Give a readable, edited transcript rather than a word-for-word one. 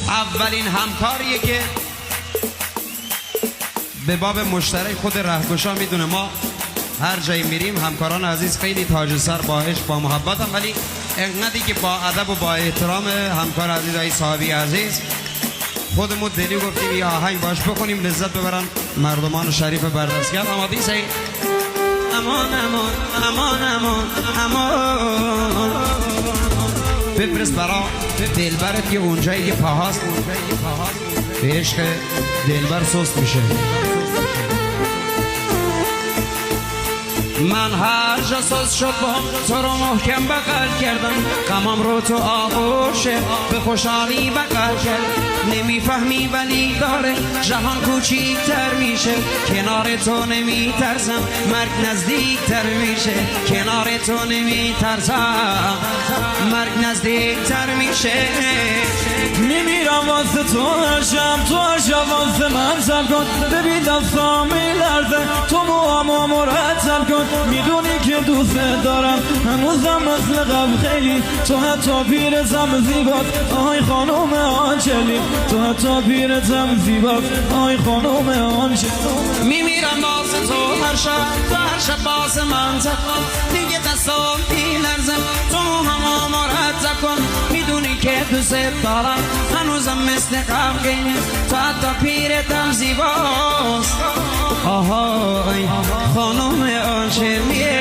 اولین همکاریه که به باب مشترک خود رهگشا میدونه. ما هر جایی میریم همکاران عزیز خیلی تاج سر با عشق با محبت هم، ولی انقدری که با ادب و با احترام همکار عزیز های صاحبی عزیز خودمون دلی گفتیم یا آهنگ باش بخونیم لذت ببرن مردمان شریف بردستگرد. آمادی سی؟ امان امان امان امان امان بفرست برا دلبرت که اونجایی که پاهاست به عشق دلبر سست میشه. من هر جا سوز شد با تو رو محکم بغل کردم، غمم رو تو آغوشه به خوشحالی بغل کرد. نمیفهمی ولی داره جهان کوچیک‌تر میشه، کنار تو نمیترسم مرگ نزدیکتر میشه. کنار تو نمیترسم مرگ نزدیکتر میشه. میمیرم واسه تو هر شب، تو هر شب واسه من سب کن. ببین دستام میلرزه، تو موامو مرتب کن. میدونی که دوست دارم هنوزم مثل قبل خیلی، تو حتی پیرتم زیباست آی خانوم آنچلی، تو حتی پیرتم زیباست آی خانوم آنچلی. میمیرم واسه تو هر شب، تو هر شب واسه من سب کن. دیگه دستام میلرزه، تو موامو مرتب کن. میدونی که دوست دارم هنوزم مثل قبل خیلی، تو حتی پیرتم زیباست آهای خانوم آنچلیه.